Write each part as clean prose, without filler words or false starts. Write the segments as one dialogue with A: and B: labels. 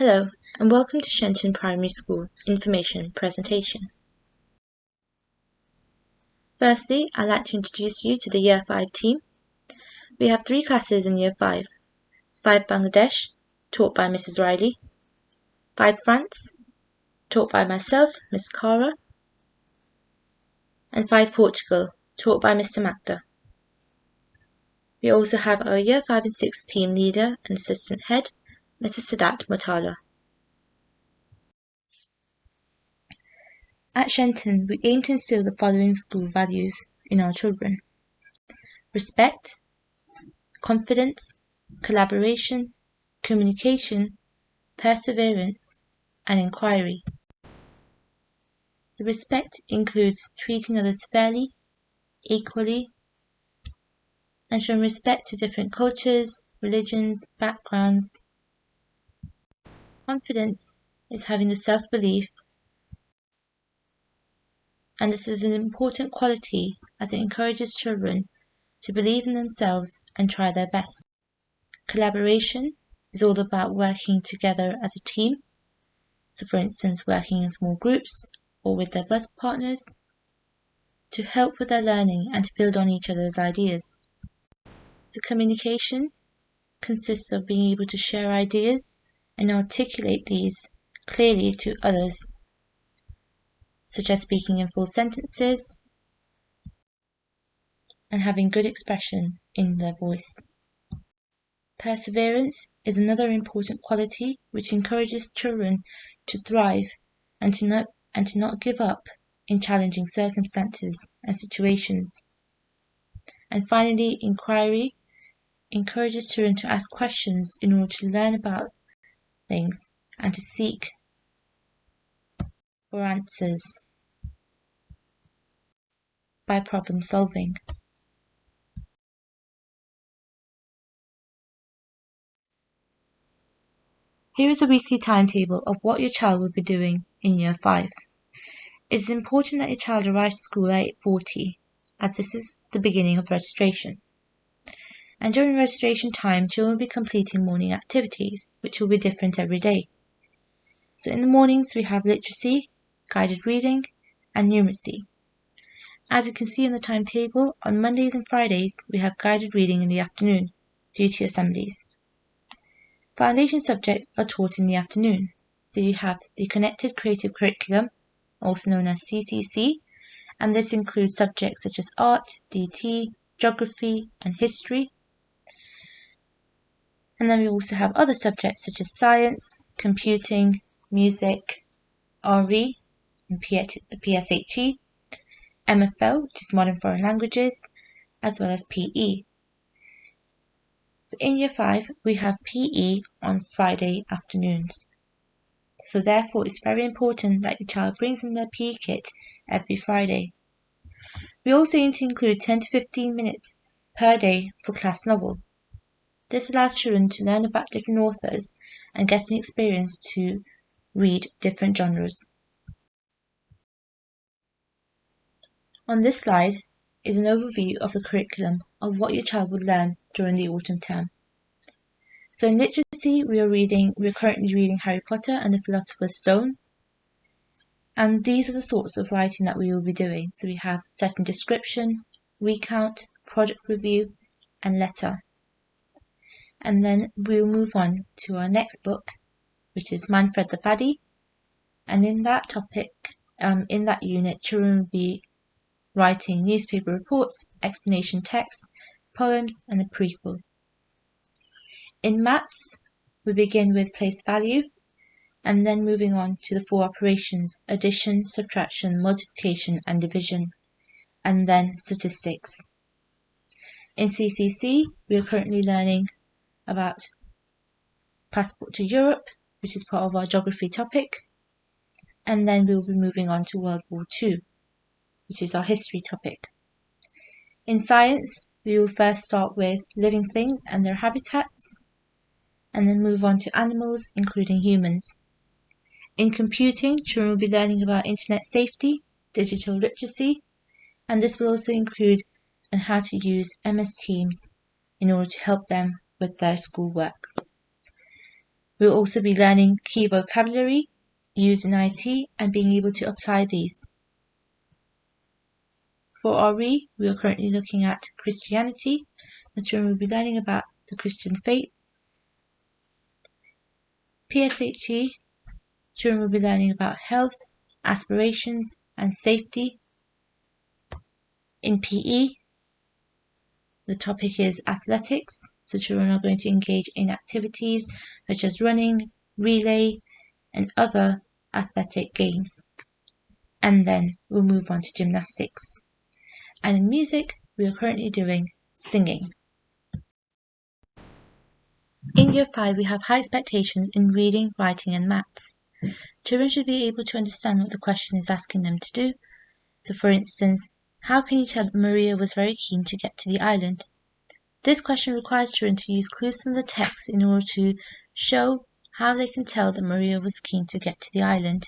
A: Hello, and welcome to Shenton Primary School Information Presentation. Firstly, I'd like to introduce you to the Year 5 team. We have 3 classes in Year 5. 5 Bangladesh, taught by Mrs. Riley. 5 France, taught by myself, Miss Cara. And 5 Portugal, taught by Mr. Makta. We also have our Year 5 and 6 team leader and assistant head, Mrs. Sadat Mutala. At Shenton, we aim to instill the following school values in our children: respect, confidence, collaboration, communication, perseverance, and inquiry. The respect includes treating others fairly, equally, and showing respect to different cultures, religions, backgrounds. Confidence is having the self-belief, and this is an important quality as it encourages children to believe in themselves and try their best. Collaboration is all about working together as a team, so for instance working in small groups or with their bus partners to help with their learning and to build on each other's ideas. So communication consists of being able to share ideas and articulate these clearly to others, such as speaking in full sentences and having good expression in their voice. Perseverance is another important quality which encourages children to thrive and to not give up in challenging circumstances and situations. And finally, inquiry encourages children to ask questions in order to learn about things and to seek for answers by problem solving. Here is a weekly timetable of what your child will be doing in Year 5. It is important that your child arrives to school at 8:40, as this is the beginning of registration. And during registration time, children will be completing morning activities, which will be different every day. So in the mornings we have literacy, guided reading, and numeracy. As you can see in the timetable, on Mondays and Fridays we have guided reading in the afternoon, due to assemblies. Foundation subjects are taught in the afternoon, so you have the Connected Creative Curriculum, also known as CCC, and this includes subjects such as art, DT, geography, and history. And then we also have other subjects such as science, computing, music, RE, and PSHE, MFL, which is Modern Foreign Languages, as well as PE. So in Year 5, we have PE on Friday afternoons. So therefore, it's very important that your child brings in their PE kit every Friday. We also aim to include 10 to 15 minutes per day for class novel. This allows children to learn about different authors and get an experience to read different genres. On this slide is an overview of the curriculum of what your child would learn during the autumn term. So in literacy, we're currently reading Harry Potter and the Philosopher's Stone. And these are the sorts of writing that we will be doing. So we have setting description, recount, project review, and letter. And then we'll move on to our next book, which is Manfred the Faddy. And in that topic, in that unit, children will be writing newspaper reports, explanation text, poems, and a prequel. In maths, we begin with place value, and then moving on to the 4 operations: addition, subtraction, multiplication, and division, and then statistics. In CCC, we are currently learning about Passport to Europe, which is part of our geography topic, and then we'll be moving on to World War II, which is our history topic. In science, we will first start with living things and their habitats, and then move on to animals, including humans. In computing, children will be learning about internet safety, digital literacy, and this will also include on how to use MS Teams in order to help them with their schoolwork. We'll also be learning key vocabulary used in IT and being able to apply these. For RE, we are currently looking at Christianity. The children will be learning about the Christian faith. PSHE, children will be learning about health, aspirations, and safety. In PE, the topic is athletics, so children are going to engage in activities such as running, relay, and other athletic games. And then we'll move on to gymnastics. And in music, we are currently doing singing. In Year 5, we have high expectations in reading, writing, and maths. Children should be able to understand what the question is asking them to do. So, for instance, how can you tell that Maria was very keen to get to the island? This question requires children to use clues from the text in order to show how they can tell that Maria was keen to get to the island.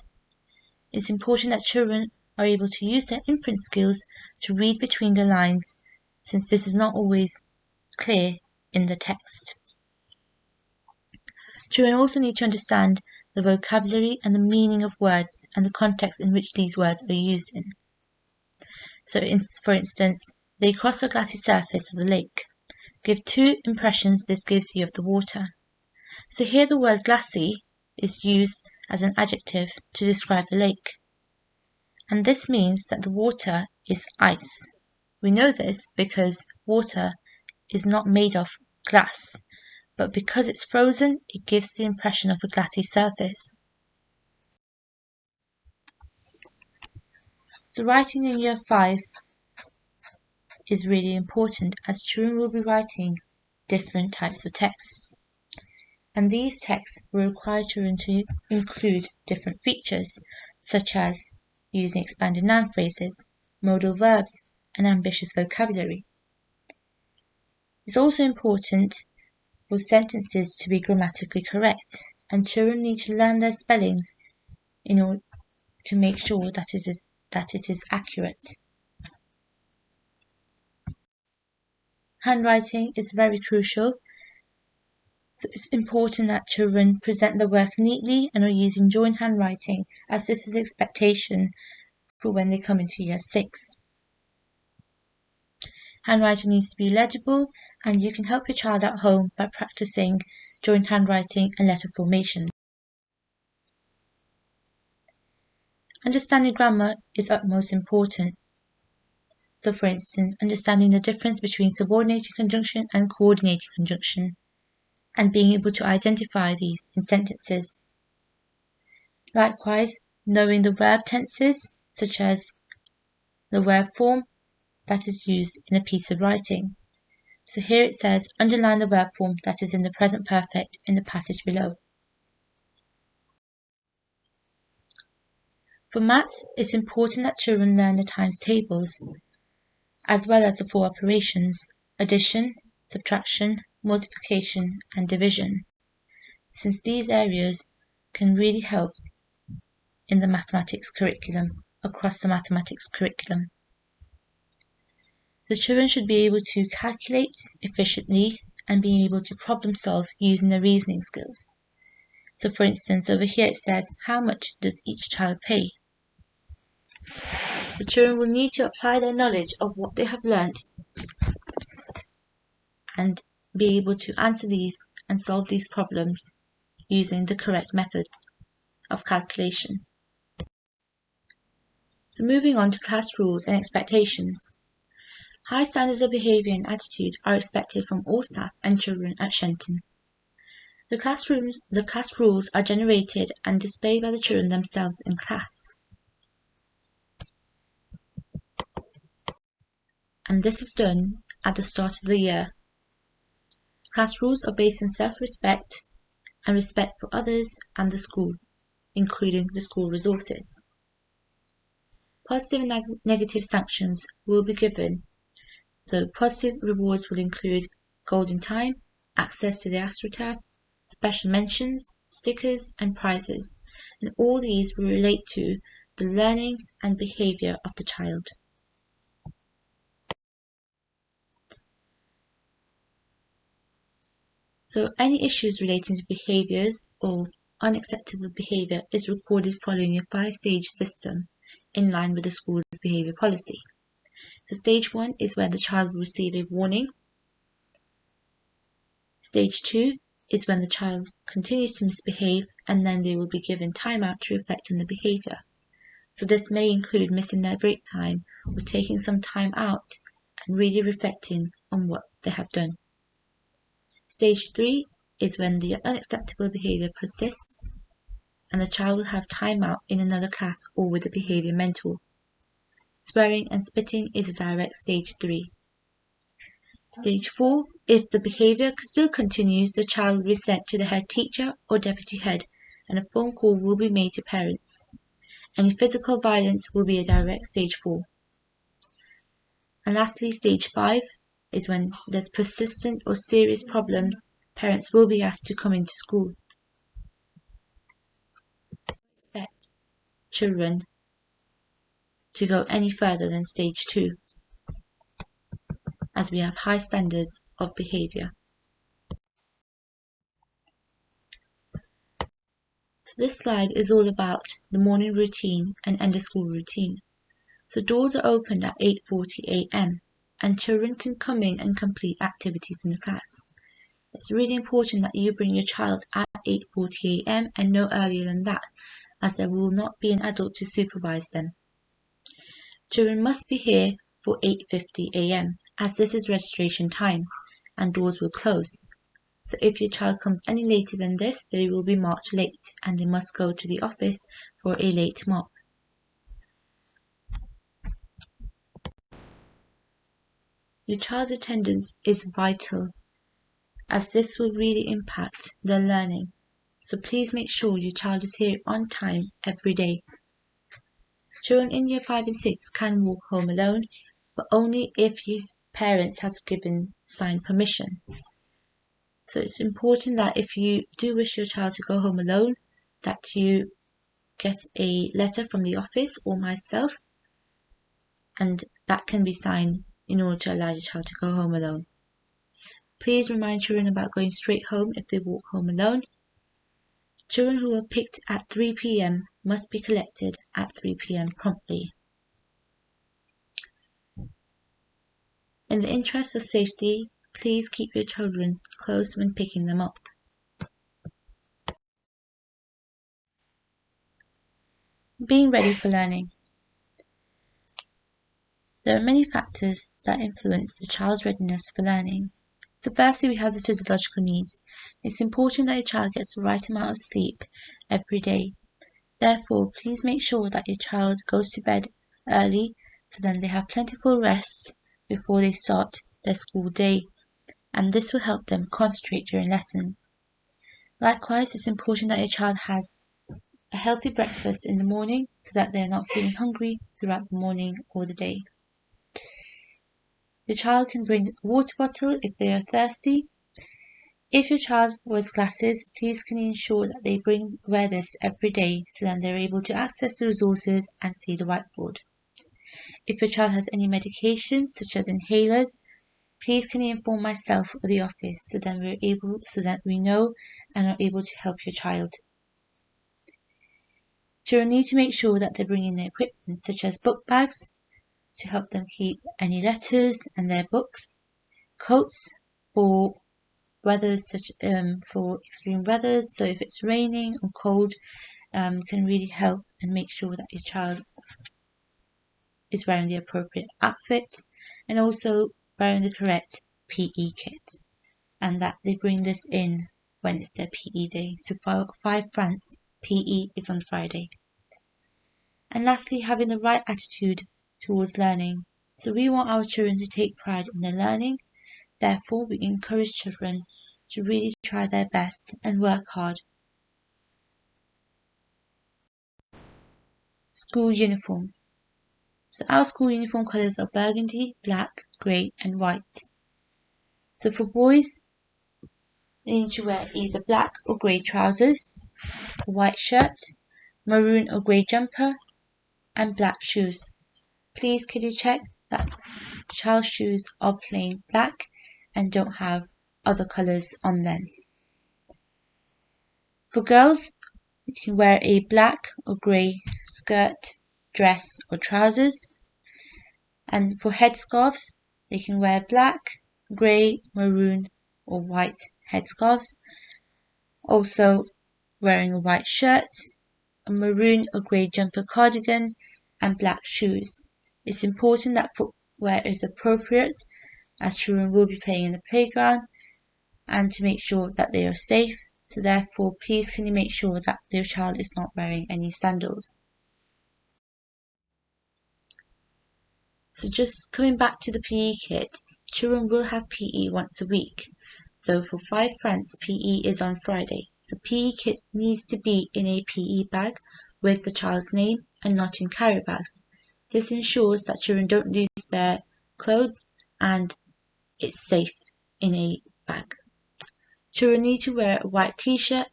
A: It's important that children are able to use their inference skills to read between the lines, since this is not always clear in the text. Children also need to understand the vocabulary and the meaning of words and the context in which these words are used in. So, for instance, they cross the glassy surface of the lake. Give two impressions this gives you of the water. So here the word glassy is used as an adjective to describe the lake. And this means that the water is ice. We know this because water is not made of glass, but because it's frozen, it gives the impression of a glassy surface. So writing in Year 5 is really important, as children will be writing different types of texts. And these texts will require children to include different features, such as using expanded noun phrases, modal verbs, and ambitious vocabulary. It's also important for sentences to be grammatically correct, and children need to learn their spellings in order to make sure that it is accurate. Handwriting is very crucial, so it's important that children present their work neatly and are using joint handwriting, as this is expectation for when they come into Year 6. Handwriting needs to be legible, and you can help your child at home by practicing joint handwriting and letter formation. Understanding grammar is utmost important. So, for instance, understanding the difference between subordinating conjunction and coordinating conjunction, and being able to identify these in sentences. Likewise, knowing the verb tenses, such as the verb form that is used in a piece of writing. So here it says, underline the verb form that is in the present perfect in the passage below. For maths, it's important that children learn the times tables, as well as the 4 operations: addition, subtraction, multiplication, and division, since these areas can really help in the mathematics curriculum, across the mathematics curriculum. The children should be able to calculate efficiently and be able to problem solve using their reasoning skills. So for instance, over here it says, how much does each child pay? The children will need to apply their knowledge of what they have learnt and be able to answer these and solve these problems using the correct methods of calculation. So moving on to class rules and expectations. High standards of behaviour and attitude are expected from all staff and children at Shenton. The class rules are generated and displayed by the children themselves in class. And this is done at the start of the year. Class rules are based on self-respect and respect for others and the school, including the school resources. Positive and negative sanctions will be given. So positive rewards will include golden time, access to the AstroTurf, special mentions, stickers and prizes, and all these will relate to the learning and behaviour of the child. So any issues relating to behaviours or unacceptable behaviour is recorded following a 5-stage system in line with the school's behaviour policy. So stage 1 is when the child will receive a warning. Stage 2 is when the child continues to misbehave and then they will be given time out to reflect on the behaviour. So this may include missing their break time or taking some time out and really reflecting on what they have done. Stage 3 is when the unacceptable behaviour persists and the child will have time out in another class or with a behaviour mentor. Swearing and spitting is a direct stage 3. Stage 4, if the behaviour still continues, the child will be sent to the head teacher or deputy head and a phone call will be made to parents. Any physical violence will be a direct stage 4. And lastly, stage 5 is when there's persistent or serious problems, parents will be asked to come into school. Expect children to go any further than stage 2, as we have high standards of behaviour. So this slide is all about the morning routine and end of school routine. So doors are opened at 8:40 a.m. and children can come in and complete activities in the class. It's really important that you bring your child at 8:40 a.m. and no earlier than that, as there will not be an adult to supervise them. Children must be here for 8:50 a.m. as this is registration time and doors will close. So if your child comes any later than this, they will be marked late and they must go to the office for a late mark. Your child's attendance is vital as this will really impact their learning. So please make sure your child is here on time every day. Children in year 5 and 6 can walk home alone, but only if your parents have given signed permission. So it's important that if you do wish your child to go home alone, that you get a letter from the office or myself, and that can be signed in order to allow your child to go home alone. Please remind children about going straight home if they walk home alone. Children who are picked at 3 p.m. must be collected at 3 p.m. promptly. In the interest of safety, please keep your children close when picking them up. Being ready for learning. There are many factors that influence the child's readiness for learning. So firstly, we have the physiological needs. It's important that your child gets the right amount of sleep every day. Therefore, please make sure that your child goes to bed early so then they have plentiful rest before they start their school day, and this will help them concentrate during lessons. Likewise, it's important that your child has a healthy breakfast in the morning so that they're not feeling hungry throughout the morning or the day. Your child can bring a water bottle if they are thirsty. If your child wears glasses, please can you ensure that they wear this every day so that they're able to access the resources and see the whiteboard. If your child has any medication, such as inhalers, please can you inform myself or the office so that we know and are able to help your child. Children need to make sure that they're bringing their equipment, such as book bags, to help them keep any letters and their books, coats for weathers for extreme weathers. So if it's raining or cold, can really help and make sure that your child is wearing the appropriate outfit and also wearing the correct PE kit, and that they bring this in when it's their PE day. So for 5 France, PE is on Friday. And lastly, having the right attitude towards learning. So we want our children to take pride in their learning. Therefore, we encourage children to really try their best and work hard. School uniform. So our school uniform colours are burgundy, black, grey and white. So for boys, they need to wear either black or grey trousers, a white shirt, maroon or grey jumper and black shoes. Please could you check that child's shoes are plain black and don't have other colours on them. For girls, you can wear a black or grey skirt, dress or trousers. And for headscarves, they can wear black, grey, maroon or white headscarves. Also wearing a white shirt, a maroon or grey jumper cardigan and black shoes. It's important that footwear is appropriate as children will be playing in the playground and to make sure that they are safe. So therefore, please can you make sure that your child is not wearing any sandals. So just coming back to the PE kit, children will have PE once a week. So for 5 friends, PE is on Friday. So PE kit needs to be in a PE bag with the child's name and not in carry bags. This ensures that children don't lose their clothes and it's safe in a bag. Children need to wear a white t-shirt,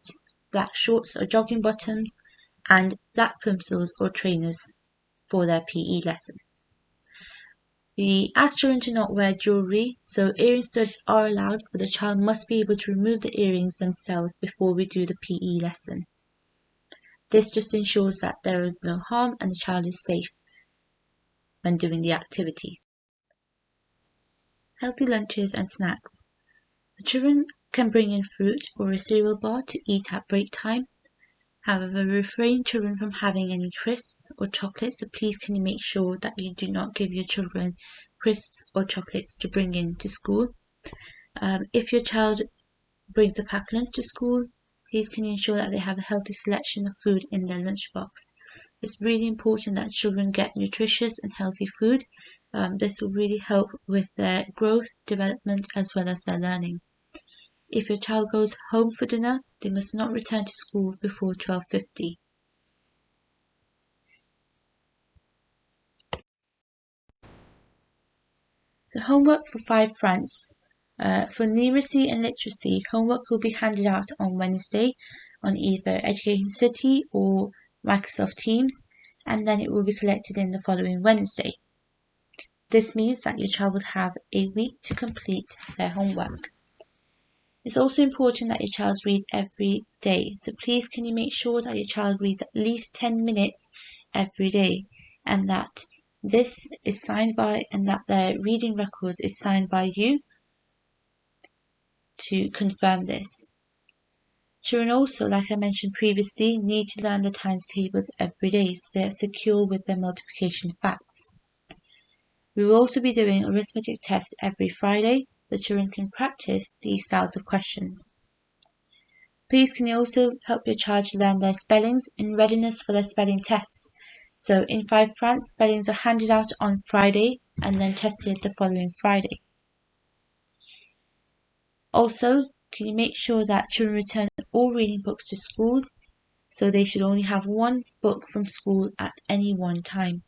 A: black shorts or jogging bottoms, and black pump soles or trainers for their PE lesson. We ask children to not wear jewellery, so earring studs are allowed, but the child must be able to remove the earrings themselves before we do the PE lesson. This just ensures that there is no harm and the child is safe when doing the activities. Healthy lunches and snacks. The children can bring in fruit or a cereal bar to eat at break time. However, refrain children from having any crisps or chocolates, so please can you make sure that you do not give your children crisps or chocolates to bring in to school. If your child brings a packed lunch to school, please can you ensure that they have a healthy selection of food in their lunchbox. It's really important that children get nutritious and healthy food. This will really help with their growth, development, as well as their learning. If your child goes home for dinner, they must not return to school before 12:50. So homework for 5 friends. For numeracy and literacy, homework will be handed out on Wednesday on either Education City or Microsoft Teams, and then it will be collected in the following Wednesday. This means that your child will have a week to complete their homework. It's also important that your child read every day, so please can you make sure that your child reads at least 10 minutes every day, and that this is signed by and that their reading records is signed by you to confirm this. Children also, like I mentioned previously, need to learn the times tables every day so they are secure with their multiplication facts. We will also be doing arithmetic tests every Friday so children can practice these styles of questions. Please can you also help your child to learn their spellings in readiness for their spelling tests. So in 5 France, spellings are handed out on Friday and then tested the following Friday. Also, can you make sure that children return all reading books to schools, so they should only have 1 book from school at any one time.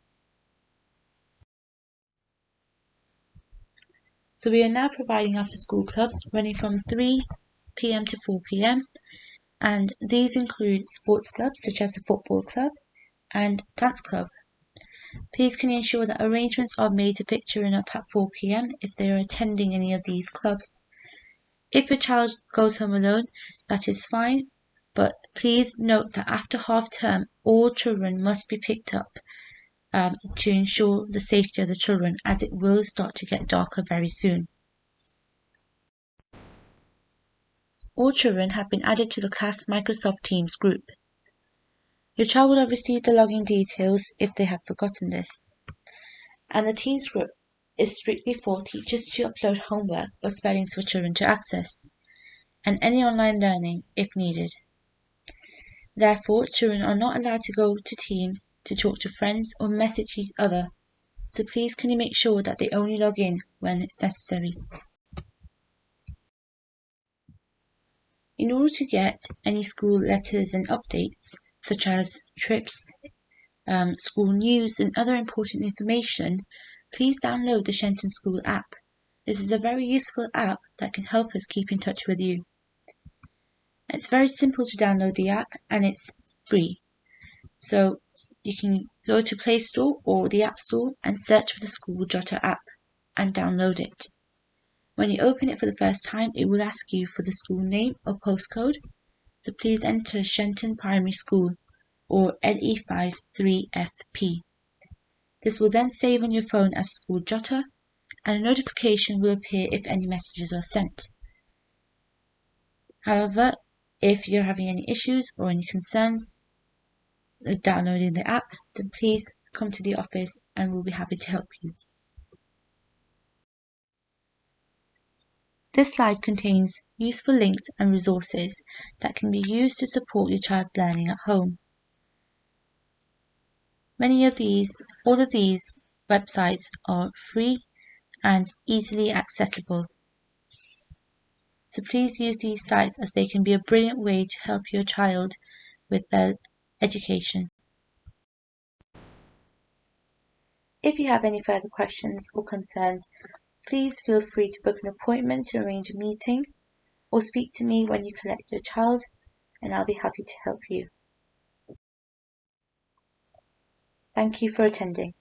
A: So we are now providing after school clubs running from 3 p.m. to 4 p.m. and these include sports clubs such as the football club and dance club. Please can you ensure that arrangements are made to pick children up at 4 p.m. if they are attending any of these clubs. If your child goes home alone, that is fine, but please note that after half term, all children must be picked up to ensure the safety of the children, as it will start to get darker very soon. All children have been added to the class Microsoft Teams group. Your child will have received the login details if they have forgotten this. And the Teams group is strictly for teachers to upload homework or spellings for children to access, and any online learning if needed. Therefore, children are not allowed to go to Teams to talk to friends or message each other, so please can you make sure that they only log in when it's necessary. In order to get any school letters and updates, such as trips, school news and other important information, please download the Shenton School app. This is a very useful app that can help us keep in touch with you. It's very simple to download the app and it's free. So you can go to Play Store or the App Store and search for the School Jotter app and download it. When you open it for the first time, it will ask you for the school name or postcode, so please enter Shenton Primary School or LE5 3FP. This will then save on your phone as School Jotter, and a notification will appear if any messages are sent. However, if you're having any issues or any concerns with downloading the app, then please come to the office and we'll be happy to help you. This slide contains useful links and resources that can be used to support your child's learning at home. All of these websites are free and easily accessible. So please use these sites as they can be a brilliant way to help your child with their education. If you have any further questions or concerns, please feel free to book an appointment to arrange a meeting or speak to me when you collect your child, and I'll be happy to help you. Thank you for attending.